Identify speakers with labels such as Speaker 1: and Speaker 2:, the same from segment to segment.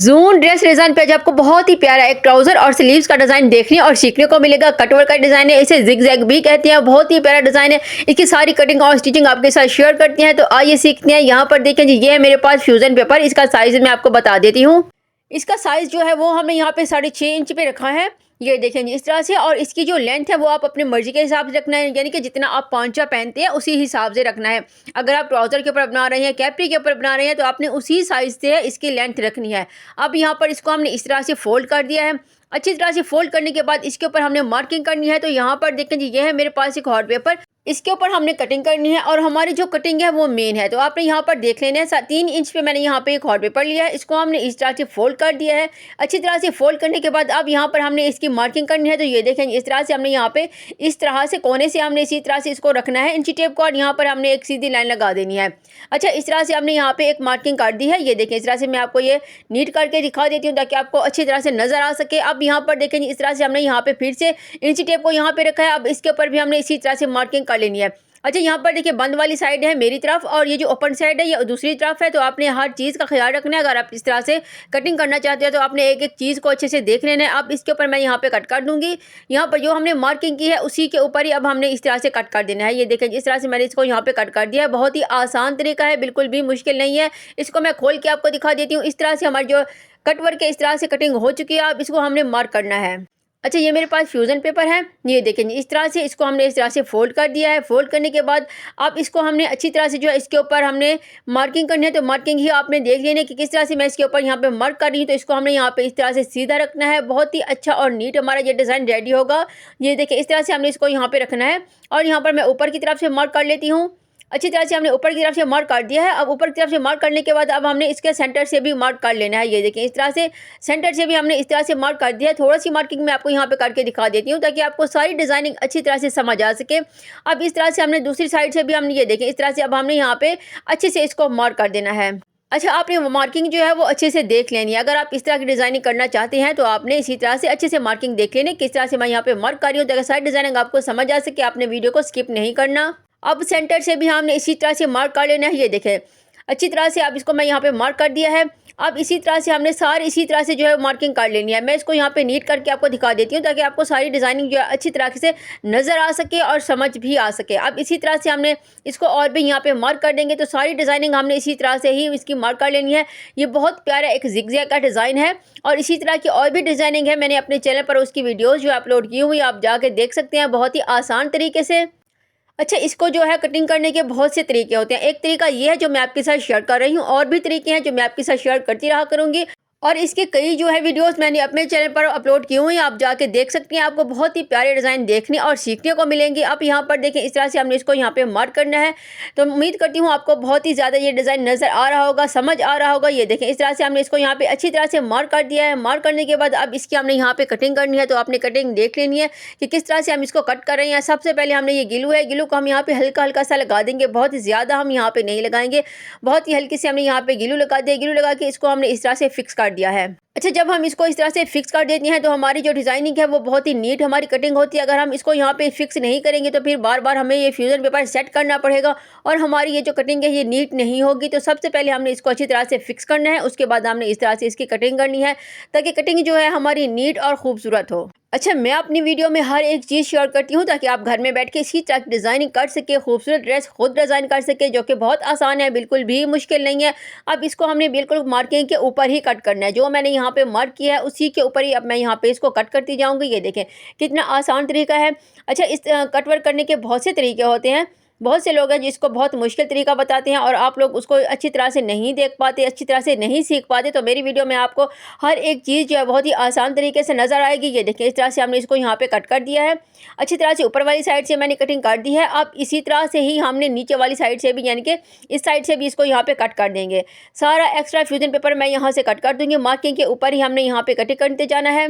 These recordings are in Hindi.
Speaker 1: ज़ून ड्रेस डिज़ाइन पे आज आपको बहुत ही प्यारा एक ट्राउज़र और स्लीव्स का डिज़ाइन देखने और सीखने को मिलेगा। कटवर्क का डिज़ाइन है, इसे ज़िग-ज़ैग भी कहते हैं। बहुत ही प्यारा डिज़ाइन है। इसकी सारी कटिंग और स्टिचिंग आपके साथ शेयर करते हैं। तो आइए सीखते हैं। यहाँ पर देखें जी, ये है मेरे पास फ्यूज़न पेपर। इसका साइज़ मैं आपको बता देती हूँ। इसका साइज़ जो है वो हमने यहाँ पे 6.5 इंच पे रखा है। ये देखें जी इस तरह से, और इसकी जो लेंथ है वो आप अपनी मर्ज़ी के हिसाब से रखना है, यानी कि जितना आप पांचा पहनते हैं उसी हिसाब से रखना है। अगर आप ट्राउज़र के ऊपर बना रहे हैं, कैप्री के ऊपर बना रहे हैं, तो आपने उसी साइज़ से इसकी लेंथ रखनी है। अब यहाँ पर इसको हमने इस तरह से फ़ोल्ड कर दिया है। अच्छी तरह से फ़ोल्ड करने के बाद इसके ऊपर हमने मार्किंग करनी है। तो यहाँ पर देखें जी, ये है मेरे पास एक हॉट पेपर। इसके ऊपर हमने कटिंग करनी है और हमारी जो कटिंग है वो मेन है। तो आपने यहाँ पर देख लेना है, 3 इंच पे मैंने यहाँ पे एक हॉट पेपर लिया है। इसको हमने इस तरह से फ़ोल्ड कर दिया है। अच्छी तरह से फ़ोल्ड करने के बाद अब यहाँ पर हमने इसकी मार्किंग करनी है। तो ये देखें इस तरह से हमने यहाँ पे इस तरह से कोने से हमने इसी तरह से इसको रखना है इंची टेप को, और यहाँ पर हमने एक सीधी लाइन लगा देनी है। अच्छा, इस तरह से हमने यहाँ पे एक मार्किंग कर दी है। ये देखें इस तरह से मैं आपको ये नीट करके दिखा देती हूँ ताकि आपको अच्छी तरह से नज़र आ सके। अब यहाँ पर देखें इस तरह से हमने यहाँ पे फिर से इंची टेप को यहाँ पे रखा है। अब इसके ऊपर भी हमने इसी तरह से मार्किंग कर लेनी है। अच्छा, यहाँ पर देखिए बंद वाली साइड है मेरी तरफ, और ये जो ओपन साइड है ये दूसरी तरफ है। तो आपने हर चीज़ का ख्याल रखना है। अगर आप इस तरह से कटिंग करना चाहते हो तो आपने एक-एक चीज़ को अच्छे से देख लेना है। अब इसके ऊपर मैं यहाँ पे कट कर दूँगी। यहाँ पर जो हमने मार्किंग की है उसी के ऊपर ही अब हमने इस तरह से कट कर देना है। ये देखें इस तरह से मैंने इसको यहाँ पे कट कर दिया है। बहुत ही आसान तरीका है, बिल्कुल भी मुश्किल नहीं है। इसको मैं खोल के आपको दिखा देती हूँ। इस तरह से हमारी जो कट वर्क है इस तरह से कटिंग हो चुकी है। अब इसको हमने मार्क करना है। अच्छा, ये मेरे पास फ्यूज़न पेपर है। ये देखें इस तरह से इसको हमने इस तरह से फ़ोल्ड कर दिया है। फ़ोल्ड करने के बाद अब इसको हमने अच्छी तरह से जो है इसके ऊपर हमने मार्किंग करनी है। तो मार्किंग ही आपने देख लेनी है कि किस तरह से मैं इसके ऊपर यहाँ पे मार्क कर रही हूँ। तो इसको हमने यहाँ पे इस तरह से सीधा रखना है। बहुत ही अच्छा और नीट हमारा ये डिज़ाइन रेडी होगा। ये देखिए इस तरह से हमने इसको यहाँ पे रखना है, और यहाँ पर मैं ऊपर की तरफ से मार्क कर लेती हूँ। अच्छी तरह से हमने ऊपर की तरफ से मार्क कर दिया है। अब ऊपर की तरफ से मार्क करने के बाद अब हमने इसके सेंटर से भी मार्क कर लेना है। ये देखिए इस तरह से सेंटर से भी हमने इस तरह से मार्क कर दिया है। थोड़ा-सी मार्किंग मैं आपको यहाँ पे करके दिखा देती हूँ ताकि आपको सारी डिज़ाइनिंग अच्छी तरह से समझ आ सके। अब इस तरह से हमने दूसरी साइड से भी हमने ये देखें इस तरह से अब हमने यहाँ पे अच्छे से इसको मार्क कर देना है। अच्छा, आपने वो मार्किंग जो है वो अच्छे से देख लेनी है। अगर आप इस तरह की डिज़ाइनिंग करना चाहते हैं तो आपने इसी तरह से अच्छे से मार्किंग देख लेनी है। किस तरह से मैं यहाँ पे मार्क कर रही हूँ ताकि सारी डिज़ाइनिंग आपको समझ आ सके। आपने वीडियो को स्किप नहीं करना। अब सेंटर से भी हमने इसी तरह से मार्क कर लेना है। ये देखें अच्छी तरह से अब इसको मैं यहाँ पे मार्क कर दिया है। अब इसी तरह से हमने सारी इसी तरह से जो है मार्किंग कर लेनी है। मैं इसको यहाँ पे नीट करके आपको दिखा देती हूँ ताकि आपको सारी डिज़ाइनिंग जो है अच्छी तरह से नज़र आ सके और समझ भी आ सके। अब इसी तरह से हमने इसको और भी यहाँ पे मार्क कर देंगे। तो सारी डिज़ाइनिंग हमने इसी तरह से ही इसकी मार्क कर लेनी है। ये बहुत प्यारा एक ज़िग-ज़ैग का डिज़ाइन है, और इसी तरह की और भी डिज़ाइनिंग है। मैंने अपने चैनल पर उसकी वीडियोज़ जो अपलोड की हुई आप जाके देख सकते हैं बहुत ही आसान तरीके से। अच्छा, इसको जो है कटिंग करने के बहुत से तरीके होते हैं। एक तरीका ये है जो मैं आपके साथ शेयर कर रही हूँ, और भी तरीके हैं जो मैं आपके साथ शेयर करती रहा करूँगी। और इसके कई जो है वीडियोस मैंने अपने चैनल पर अपलोड की हुई हैं, आप जाके देख सकती हैं। आपको बहुत ही प्यारे डिज़ाइन देखने और सीखने को मिलेंगे। अब यहाँ पर देखें इस तरह से हमने इसको यहाँ पे मार्क करना है। तो उम्मीद करती हूँ आपको बहुत ही ज़्यादा ये डिज़ाइन नज़र आ रहा होगा, समझ आ रहा होगा। ये देखें इस तरह से हमने इसको यहाँ पे अच्छी तरह से मार्क कर दिया है। मार्क करने के बाद अब इसकी हमने यहाँ पे कटिंग करनी है। तो आपने कटिंग देख लेनी है कि किस तरह से हम इसको कट कर रहे हैं। सबसे पहले हमने ये गिलू है, गिलू को हम यहाँ पे हल्का-हल्का सा लगा देंगे, बहुत ही ज़्यादा हम यहाँ पे नहीं लगाएँगे। बहुत ही हल्की से हमने यहाँ पे गिलू लगा दिया। गिलू लगा के इसको हमने इस तरह से फिक्स कर दिया है। अच्छा, जब हम इसको इस तरह से फिक्स कर देते हैं तो हमारी जो डिज़ाइनिंग है वो बहुत ही नीट हमारी कटिंग होती है। अगर हम इसको यहाँ पे फिक्स नहीं करेंगे तो फिर बार-बार हमें ये फ्यूज़न पेपर सेट करना पड़ेगा, और हमारी ये जो कटिंग है ये नीट नहीं होगी। तो सबसे पहले हमने इसको अच्छी तरह से फिक्स करना है, उसके बाद हमने इस तरह से इसकी कटिंग करनी है ताकि कटिंग जो है हमारी नीट और खूबसूरत हो। अच्छा, मैं अपनी वीडियो में हर एक चीज़ शेयर करती हूँ ताकि आप घर में बैठ के इसी तरह की डिज़ाइनिंग कर सके, खूबसूरत ड्रेस खुद डिज़ाइन कर सके, जो कि बहुत आसान है, बिल्कुल भी मुश्किल नहीं है। अब इसको हमने बिल्कुल मार्किंग के ऊपर ही कट करना है। जो मैंने यहाँ पे मार्क किया है उसी के ऊपर ही अब मैं यहाँ पे इसको कट करती जाऊँगी। ये देखें कितना आसान तरीका है। अच्छा, इस कट वर्क करने के बहुत से तरीके होते हैं। बहुत से लोग हैं जिसको बहुत मुश्किल तरीका बताते हैं और आप लोग उसको अच्छी तरह से नहीं देख पाते, अच्छी तरह से नहीं सीख पाते। तो मेरी वीडियो में आपको हर एक चीज़ जो है बहुत ही आसान तरीके से नज़र आएगी। ये देखिए इस तरह से हमने इसको यहाँ पे कट कर दिया है। अच्छी तरह से ऊपर वाली साइड से मैंने कटिंग कर दी है। अब इसी तरह से ही हमने नीचे वाली साइड से भी, यानी कि इस साइड से भी इसको यहाँ पे कट कर देंगे। सारा एक्स्ट्रा फ्यूज़न पेपर मैं यहाँ से कट कर दूँगी। मार्किंग के ऊपर ही हमने यहाँ पे कटिंग करते जाना है।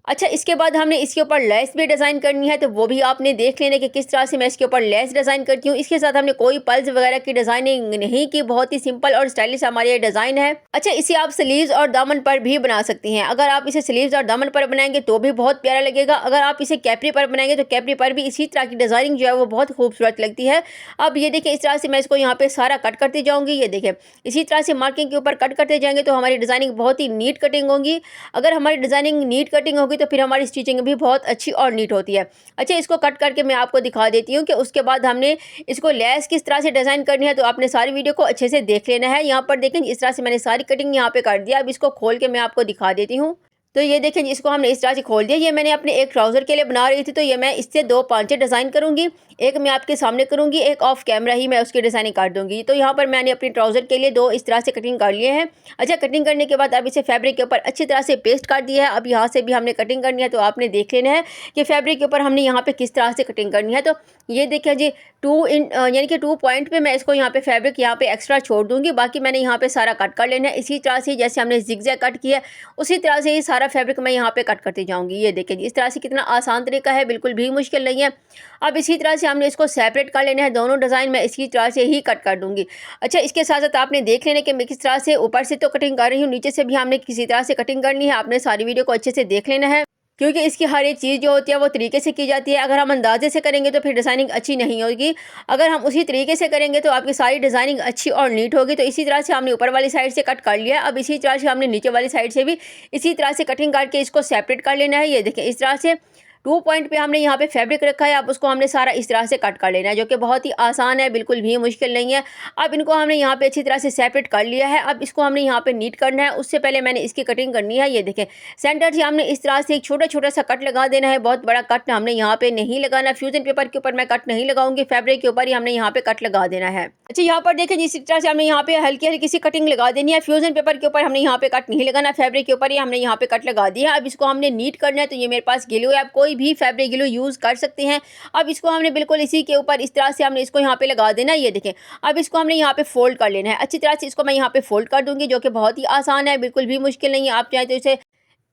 Speaker 1: अच्छा, इसके बाद हमने इसके ऊपर लेस भी डिज़ाइन करनी है, तो वो भी आपने देख लेना कि किस तरह से मैं इसके ऊपर लेस डिज़ाइन करती हूँ। इसके साथ हमने कोई पल्स वगैरह की डिज़ाइनिंग नहीं की, बहुत ही सिंपल और स्टाइलिश हमारी ये डिज़ाइन है। अच्छा, इसे आप स्लीव्स और दामन पर भी बना सकती हैं। अगर आप इसे स्लीव्स और दामन पर बनाएँगे तो भी बहुत प्यारा लगेगा। अगर आप इसे कैपरी पर बनाएँगे तो कैपरी पर भी इसी तरह की डिज़ाइनिंग जो है वो बहुत खूबसूरत लगती है। अब ये देखिए, इस तरह से मैं इसको यहाँ पे सारा कट करती जाऊँगी। ये देखिए, इसी तरह से मार्किंग के ऊपर कट करते जाएँगे तो हमारी डिज़ाइनिंग बहुत ही नीट कटिंग होगी। अगर हमारी डिज़ाइनिंग नीट कटिंग होगी तो फिर हमारी स्टिचिंग भी बहुत अच्छी और नीट होती है। अच्छा, इसको कट करके मैं आपको दिखा देती हूँ कि उसके बाद हमने इसको लेस किस तरह से डिज़ाइन करनी है, तो आपने सारी वीडियो को अच्छे से देख लेना है। यहाँ पर देखें, इस तरह से मैंने सारी कटिंग यहाँ पे कर दिया। अब इसको खोल के मैं आपको दिखा देती हूँ। तो ये देखें, इसको हमने इस तरह से खोल दिया। ये मैंने अपने एक ट्राउज़र के लिए बना रही थी, तो ये मैं इससे 2 पांचे डिज़ाइन करूँगी। एक मैं आपके सामने करूँगी, एक ऑफ कैमरा ही मैं उसकी डिज़ाइनिंग कर दूँगी। तो यहाँ पर मैंने अपनी ट्राउज़र के लिए 2 इस तरह से कटिंग कर लिए हैं। अच्छा, कटिंग करने के बाद अब इसे फैब्रिक के ऊपर अच्छी तरह से पेस्ट कर दिया है। अब यहाँ से भी हमने कटिंग करनी है, तो आपने देख लेना है कि फैब्रिक के ऊपर हमने यहाँ पे किस तरह से कटिंग करनी है। तो ये देखिए जी, यानी कि 2 पॉइंट पे मैं इसको यहाँ पे फैब्रिक यहाँ पे एक्स्ट्रा छोड़ दूँगी। बाकी मैंने यहाँ पे सारा कट कर लेना है। इसी तरह से जैसे हमने ज़िगज़ैग कट किया है, उसी तरह से ही सारा फैब्रिक मैं यहाँ पे कट करती जाऊँगी। ये देखिए जी, इस तरह से कितना आसान तरीका है, बिल्कुल भी मुश्किल नहीं है। अब इसी तरह से हमने इसको सेपरेट कर लेना है। दोनों डिज़ाइन मैं इसी तरह से ही कट कर दूँगी। अच्छा, इसके साथ-साथ आपने देख लेना कि मैं किस तरह से ऊपर से तो कटिंग कर रही हूँ, नीचे से भी हमने किसी तरह से कटिंग करनी है। आपने सारी वीडियो को अच्छे से देख लेना है, क्योंकि इसकी हर एक चीज़ जो होती है वो तरीके से की जाती है। अगर हम अंदाज़े से करेंगे तो फिर डिज़ाइनिंग अच्छी नहीं होगी। अगर हम उसी तरीके से करेंगे तो आपकी सारी डिज़ाइनिंग अच्छी और नीट होगी। तो इसी तरह से हमने ऊपर वाली साइड से कट कर लिया। अब इसी तरह से हमने नीचे वाली साइड से भी इसी तरह से कटिंग करके इसको सेपरेट कर लेना है। ये देखिए, इस तरह से 2 पॉइंट पे हमने यहाँ पे फैब्रिक रखा है। अब उसको हमने सारा इस तरह से कट कर लेना है, जो कि बहुत ही आसान है, बिल्कुल भी मुश्किल नहीं है। अब इनको हमने यहाँ पे अच्छी तरह से सेपरेट कर लिया है। अब इसको हमने यहाँ पे नीट करना है। उससे पहले मैंने इसकी कटिंग करनी है। ये देखें, सेंटर से हमने इस तरह से एक छोटा-छोटा सा कट लगा देना है। बहुत बड़ा कट हमने यहाँ पे नहीं लगाना। फ्यूजन पेपर के ऊपर मैं कट नहीं लगाऊंगी, फैब्रिक के ऊपर ही हमने यहाँ पे कट लगा देना है। अच्छा, यहाँ पर देखें, इसी तरह से हमने यहाँ पे हल्की-हल्की सी कटिंग लगा देनी है। फ्यूजन पेपर के ऊपर हमने यहाँ पे कट नहीं लगाना, फैब्रिक के ऊपर ही हमने यहाँ पे कट लगा दिया है। अब इसको हमने नीट करना है। तो ये मेरे पास ग्लू है, आप कोई भी फैब्रिक ग्लू यूज़ कर सकते हैं। अब इसको हमने बिल्कुल इसी के ऊपर इस तरह से हमने इसको यहाँ पे लगा देना है। ये देखें, अब इसको हमने यहाँ पे फोल्ड कर लेना है। अच्छी तरह से इसको मैं यहाँ पे फोल्ड कर दूँगी, जो कि बहुत ही आसान है, बिल्कुल भी मुश्किल नहीं है। आप चाहें तो इसे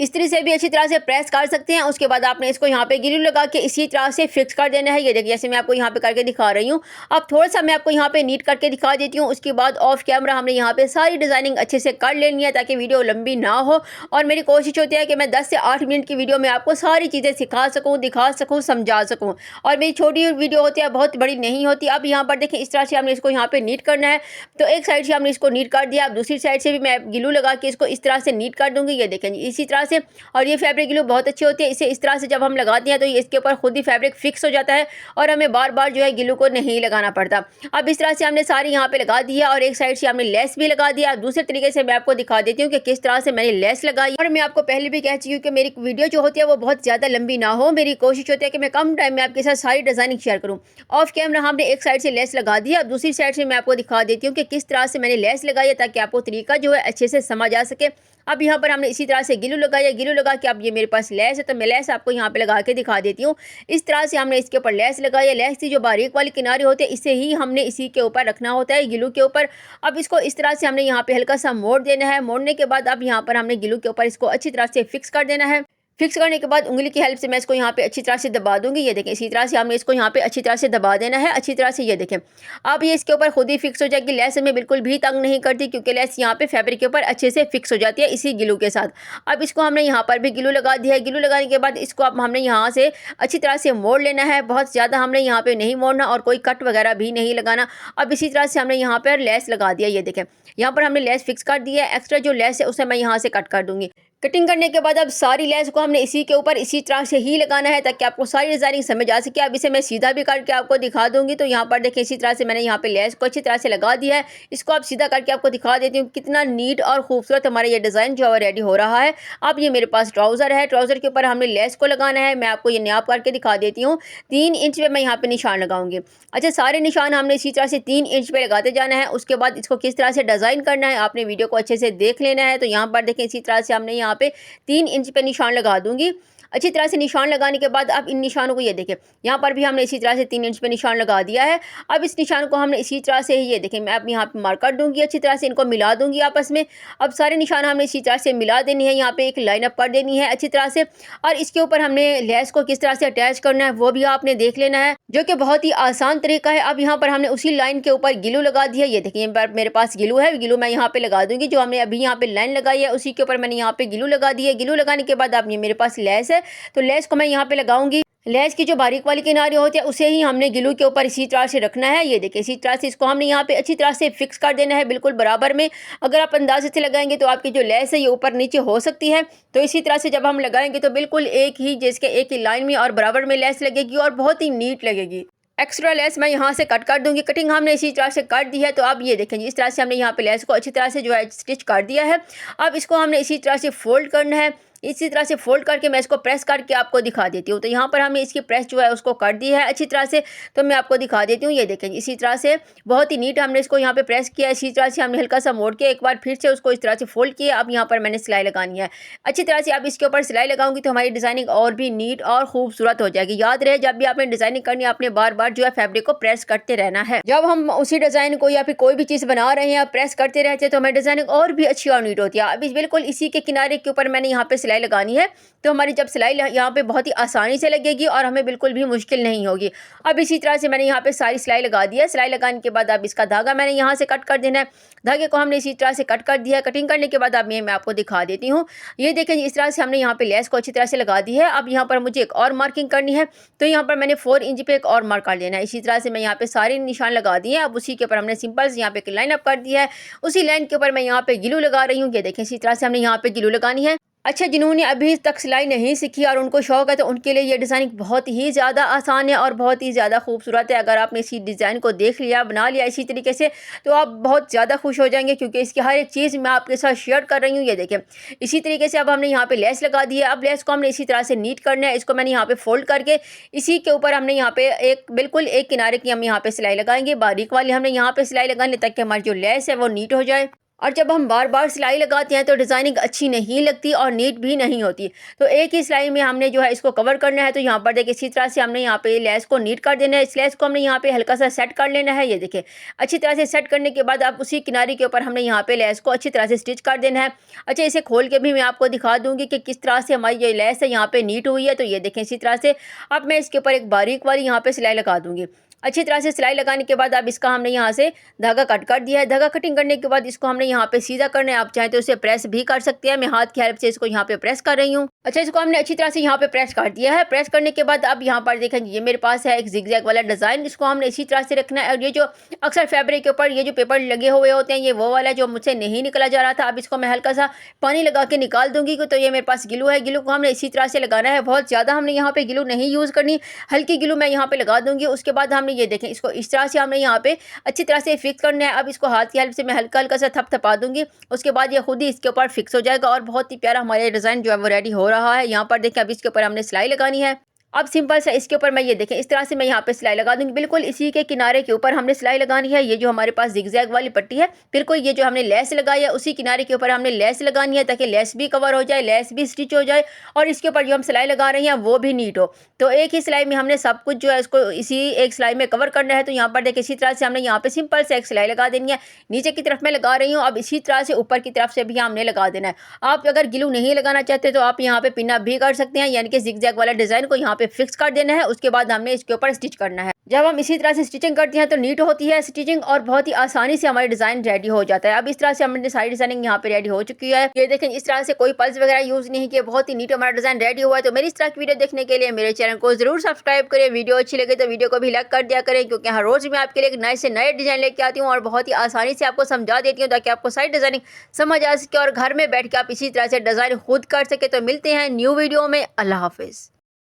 Speaker 1: इस्त्री से भी अच्छी तरह से प्रेस कर सकते हैं। उसके बाद आपने इसको यहाँ पे ग्लू लगा के इसी तरह से फिक्स कर देना है। ये देखिए, जैसे मैं आपको यहाँ पे करके दिखा रही हूँ। अब थोड़ा-सा मैं आपको यहाँ पे नीट करके दिखा देती हूँ। उसके बाद ऑफ कैमरा हमने यहाँ पे सारी डिज़ाइनिंग अच्छे से कर लेनी है, ताकि वीडियो लंबी ना हो। और मेरी कोशिश होती है कि मैं 10 से 8 मिनट की वीडियो में आपको सारी चीज़ें सिखा सकूँ, दिखा सकूँ, समझा सकूँ। और मेरी छोटी वीडियो होती है, बहुत बड़ी नहीं होती। अब यहाँ पर देखिए, इस तरह से हमने इसको यहाँ पे नीट करना है। तो एक साइड से हमने इसको नीट कर दिया। अब दूसरी साइड से भी मैं ग्लू लगा के इसको इस तरह से नीट कर दूँगी। ये देखें, इसी तरह से। और ये फैब्रिक ग्लू बहुत अच्छी होती है। इसे इस तरह से जब हम लगाते हैं तो ये इसके ऊपर खुद ही फैब्रिक फिक्स हो जाता है और हमें बार-बार जो है ग्लू को नहीं लगाना पड़ता। अब इस तरह से हमने सारी यहाँ पे लगा दी है और एक साइड से हमने लेस भी लगा दिया। दूसरे तरीके से मैं आपको दिखा देती हूँ कि किस तरह से मैंने लेस लगाई। और मैं आपको पहले भी कह चुकी हूँ कि मेरी वीडियो जो होती है वो बहुत ज़्यादा लंबी ना हो। मेरी कोशिश होती है कि मैं कम टाइम में आपके साथ सारी डिज़ाइनिंग शेयर करूँ। ऑफ कैमरा हमने एक साइड से लेस लगा दी है। अब दूसरी साइड से मैं आपको दिखा देती हूँ कि किस तरह से मैंने लेस लगाई है, ताकि आपको तरीका जो है अच्छे से समझ आ सके। अब यहाँ पर हमने इसी तरह से ग्लू लगाया। ग्लू लगा के अब ये मेरे पास लेस है, तो मैं लेस आपको यहाँ पे लगा के दिखा देती हूँ। इस तरह से हमने इसके ऊपर लेस लगाई है। लेस की जो बारीक वाली किनारे होते हैं, इसे ही हमने इसी के ऊपर रखना होता है, ग्लू के ऊपर। अब इसको इस तरह से हमने यहाँ पे हल्का सा मोड़ देना है। मोड़ने के बाद अब यहाँ पर हमने ग्लू के ऊपर इसको अच्छी तरह से फिक्स कर देना है। फिक्स करने के बाद उंगली की हेल्प से मैं इसको यहाँ पे अच्छी तरह से दबा दूंगी। ये देखें, इसी तरह से हमने इसको यहाँ पे अच्छी तरह से दबा देना है, अच्छी तरह से। ये देखें, अब ये इसके ऊपर खुद ही फिक्स हो जाएगी। लेस में बिल्कुल भी तंग नहीं करती, क्योंकि लेस यहाँ पे फैब्रिक के ऊपर अच्छे से फिक्स हो जाती है इसी ग्लू के साथ। अब इसको हमने यहाँ पर भी ग्लू लगा दिया है। ग्लू लगाने के बाद इसको अब हमने यहाँ से अच्छी तरह से मोड़ लेना है। बहुत ज़्यादा हमने यहाँ पे नहीं मोड़ना और कोई कट वगैरह भी नहीं लगाना। अब इसी तरह से हमने यहाँ पर लेस लगा दिया। ये देखें, यहाँ पर हमने लेस फिक्स कर दिया है। एक्स्ट्रा जो लेस है उसे मैं यहाँ से कट कर दूँगी। कटिंग करने के बाद अब सारी लेस को हमने इसी के ऊपर इसी तरह से ही लगाना है, ताकि आपको सारी डिज़ाइनिंग समझ आ सके। अब इसे मैं सीधा भी करके आपको दिखा दूंगी। तो यहाँ पर देखिए, इसी तरह से मैंने यहाँ पे लेस को अच्छी तरह से लगा दिया है। इसको अब सीधा करके आपको दिखा देती हूँ कितना नीट और खूबसूरत हमारा ये डिज़ाइन जो है रेडी हो रहा है। अब ये मेरे पास ट्राउज़र है। ट्राउज़र के ऊपर हमने लेस को लगाना है। मैं आपको ये नाप करके दिखा देती हूँ। 3 इंच पे मैं यहाँ पे निशान लगाऊंगी। अच्छा, सारे निशान हमने इसी तरह से 3 इंच पे लगाते जाना है। उसके बाद इसको किस तरह से डिज़ाइन करना है आपने वीडियो को अच्छे से देख लेना है। तो यहाँ पर देखें, इसी तरह से हमने यहाँ पे 3 इंच पे निशान लगा दूंगी। अच्छी तरह से निशान लगाने के बाद अब इन निशानों को ये देखें, यहाँ पर भी हमने इसी तरह से 3 इंच पे निशान लगा दिया है। अब इस निशान को हमने इसी तरह से ही ये देखें, मैं अब यहाँ पे मार्क कर दूँगी, अच्छी तरह से इनको मिला दूँगी आपस में। अब सारे निशान हमने इसी तरह से मिला देनी है, यहाँ पे एक लाइन अप कर देनी है अच्छी तरह से। और इसके ऊपर हमने लेस को किस तरह से अटैच करना है वो भी आपने देख लेना है, जो कि बहुत ही आसान तरीका है। अब यहाँ पर हमने उसी लाइन के ऊपर ग्लू लगा दी है, ये देखिए मेरे पास ग्लू है, ग्लू मैं यहाँ पे लगा दूंगी। जो हमने अभी यहाँ पे लाइन लगाई है उसी के ऊपर मैंने यहाँ पे ग्लू लगा दी है। ग्लू लगाने के बाद अब ये मेरे पास लेस है, तो लेस को मैं यहाँ पे लगाऊंगी। लेस की जो बारीक वाली किनारे होती है उसे ही हमने ग्लू के ऊपर इसी तरह से रखना है। ये देखिए इसी तरह से इसको हमने यहाँ पे अच्छी तरह से फिक्स कर देना है, बिल्कुल बराबर में। अगर आप अंदाजे से लगाएंगे तो आपकी जो लेस है ये ऊपर नीचे हो सकती है, तो इसी तरह से जब हम लगाएंगे तो बिल्कुल एक ही लाइन में और बराबर में लेस लगेगी और बहुत ही नीट लगेगी। एक्स्ट्रा लेस मैं यहाँ से कट कर दूंगी। कटिंग हमने इसी तरह से कर दी है। तो अब ये देखें इस तरह से हमने यहाँ पे लेस को अच्छी तरह से जो है स्टिच कर दिया है। अब इसको हमने इसी तरह से फोल्ड करना है। इसी तरह से फोल्ड करके मैं इसको प्रेस करके आपको दिखा देती हूँ। तो यहाँ पर हमने इसकी प्रेस जो है उसको कर दी है अच्छी तरह से, तो मैं आपको दिखा देती हूँ। ये देखें इसी तरह से बहुत ही नीट हमने इसको यहाँ पे प्रेस किया। इसी तरह से हमने हल्का सा मोड़ के एक बार फिर से उसको इस तरह से फोल्ड किया। अब यहाँ पर मैंने सिलाई लगानी है अच्छी तरह से। अब इसके ऊपर सिलाई लगाऊंगी तो हमारी डिजाइनिंग और भी नीट और खूबसूरत हो जाएगी। याद रहे जब भी आपने डिजाइनिंग करनी है आपने बार बार जो है फैब्रिक को प्रेस करते रहना है। जब हम उसी डिजाइन को या फिर कोई भी चीज बना रहे हैं प्रेस करते रहते हैं तो हमारी डिजाइनिंग और भी अच्छी और नीट होती है। अभी बिल्कुल इसी के किनारे के ऊपर मैंने यहाँ पे सिलाई लगानी है, तो हमारी जब सिलाई यहाँ पे बहुत ही आसानी से लगेगी और हमें बिल्कुल भी मुश्किल नहीं होगी। अब इसी तरह से मैंने यहाँ पे सारी सिलाई लगा दी है। सिलाई लगाने के बाद अब इसका धागा मैंने यहाँ से कट कर देना है। धागे को हमने इसी तरह से कट कर दिया है। कटिंग करने के बाद अब मैं आपको दिखा देती हूँ। ये देखें इस तरह से हमने यहाँ पे लेस को अच्छी तरह से लगा दी है। अब यहाँ पर मुझे एक और मार्किंग करनी है, तो यहाँ पर मैंने 4 इंच पे एक और मार्क कर देना है। इसी तरह से मैं यहाँ पे सारे निशान लगा दिए। अब उसी के ऊपर हमने सिंपल से यहाँ पे एक लाइन अप कर दिया है। उसी लाइन के ऊपर मैं यहाँ पे ग्लू लगा रही हूँ। ये देखें इसी तरह से हमने यहाँ पे ग्लू लगानी है। अच्छा, जिन्होंने अभी तक सिलाई नहीं सीखी और उनको शौक है तो उनके लिए ये डिज़ाइनिंग बहुत ही ज़्यादा आसान है और बहुत ही ज़्यादा खूबसूरत है। अगर आपने इसी डिज़ाइन को देख लिया, बना लिया इसी तरीके से, तो आप बहुत ज़्यादा खुश हो जाएंगे, क्योंकि इसकी हर एक चीज़ मैं आपके साथ शेयर कर रही हूँ। ये देखें इसी तरीके से अब हमने यहाँ पे लेस लगा दी है। अब लेस को हमने इसी तरह से नीट करना है। इसको मैंने यहाँ पे फोल्ड करके इसी के ऊपर हमने यहाँ पे बिल्कुल एक किनारे की हम यहाँ पे सिलाई लगाएंगे। बारीक वाली हमने यहाँ पे सिलाई लगानी ताकि हमारी जो लेस है वो नीट हो जाए। और जब हम बार बार सिलाई लगाते हैं तो डिज़ाइनिंग अच्छी नहीं लगती और नीट भी नहीं होती। तो एक ही सिलाई में हमने जो है इसको कवर करना है। तो यहाँ पर देखिए इसी तरह से हमने यहाँ पे लेस को नीट कर देना है। इस लेस को हमने यहाँ पे हल्का सा सेट कर लेना है। ये देखिए अच्छी तरह से सेट करने के बाद अब उसी किनारे के ऊपर हमने यहाँ पे लेस को अच्छी तरह से स्टिच कर देना है। अच्छा, इसे खोल के भी मैं आपको दिखा दूँगी कि किस तरह से हमारी जो लेस है यहाँ पे नीट हुई है। तो ये देखें इसी तरह से अब मैं इसके ऊपर एक बारीक वाली यहाँ पे सिलाई लगा दूँगी। अच्छी तरह से सिलाई लगाने के बाद अब इसका हमने यहाँ से धागा कट कर दिया है। धागा कटिंग करने के बाद इसको हमने यहाँ पे सीधा करना है। आप चाहें तो इसे प्रेस भी कर सकते हैं। मैं हाथ की हेल्प से इसको यहाँ पे प्रेस कर रही हूँ। अच्छा, इसको हमने अच्छी तरह से यहाँ पे प्रेस कर दिया है। प्रेस करने के बाद अब यहाँ पर देखें ये मेरे पास है एक जिगजैग वाला डिज़ाइन, इसको हमने इसी तरह से रखना है। और ये जो अक्सर फैब्रिक के ऊपर ये जो पेपर लगे हुए होते हैं ये वो वाला जो मुझसे नहीं निकला जा रहा था। अब इसको मैं हल्का सा पानी लगा के निकाल दूंगी। तो ये मेरे पास ग्लू है, ग्लू को हमने इसी तरह से लगाना है। बहुत ज़्यादा हमने यहाँ पे ग्लू नहीं यूज़ करनी, हल्की ग्लू मैं यहाँ पे लगा दूंगी। उसके बाद हमने ये देखें इसको इस तरह से हमने यहाँ पे अच्छी तरह से फिक्स करना है। अब इसको हाथ की हेल्प से मैं हल्का हल्का सा थपथपा दूंगी। उसके बाद ये खुद ही इसके ऊपर फिक्स हो जाएगा और बहुत ही प्यारा हमारा डिज़ाइन जो है वो रेडी हो रहा है। यहाँ पर देखें अब इसके ऊपर हमने सिलाई लगानी है। अब सिंपल से इसके ऊपर मैं ये देखें इस तरह से मैं यहाँ पे सिलाई लगा दूंगी। बिल्कुल इसी के किनारे के ऊपर हमने सिलाई लगानी है। ये जो हमारे पास जिगजैग वाली पट्टी है, बिल्कुल ये जो हमने लेस लगाई है उसी किनारे के ऊपर हमने लेस लगानी है, ताकि लेस भी कवर हो जाए, लेस भी स्टिच हो जाए और इसके ऊपर जो हम सिलाई लगा रहे हैं वो भी नीट हो। तो एक ही सिलाई में हमने सब कुछ जो है इसको इसी एक सिलाई में कवर करना है। तो यहाँ पर देखिए इसी तरह से हमने यहाँ पे सिंपल से एक सिलाई लगा देनी है। नीचे की तरफ मैं लगा रही हूँ। अब इसी तरह से ऊपर की तरफ से भी हमने लगा देना है। आप अगर ग्लू नहीं लगाना चाहते तो आप यहाँ पे पिन अप भी कर सकते हैं, यानी कि जिगजैग वाला डिज़ाइन को यहाँ पे फिक्स कर देना है। उसके बाद हमने इसके ऊपर स्टिच करना है। जब हम इसी तरह से स्टिचिंग करते हैं तो नीट होती है स्टिचिंग और बहुत ही आसानी से हमारी डिज़ाइन रेडी हो जाता है। अब इस तरह से हमारी सारी डिज़ाइनिंग यहाँ पे रेडी हो चुकी है। ये देखें इस तरह से कोई पल्स वगैरह यूज़ नहीं किया, बहुत ही नीट हमारा डिज़ाइन रेडी हुआ है। तो मेरी इस तरह की वीडियो देखने के लिए मेरे चैनल को जरूर सब्सक्राइब करें। वीडियो अच्छी लगे तो वीडियो को भी लाइक कर दिया करें, क्योंकि हर रोज़ मैं आपके लिए नए से नए डिज़ाइन लेके आती हूँ और बहुत ही आसानी से आपको समझा देती हूँ, ताकि आपको सारी डिज़ाइनिंग समझ आ सके और घर में बैठ के आप इसी तरह से डिज़ाइन खुद कर सके। तो मिलते हैं न्यू वीडियो में। अल्लाह हाफिज़।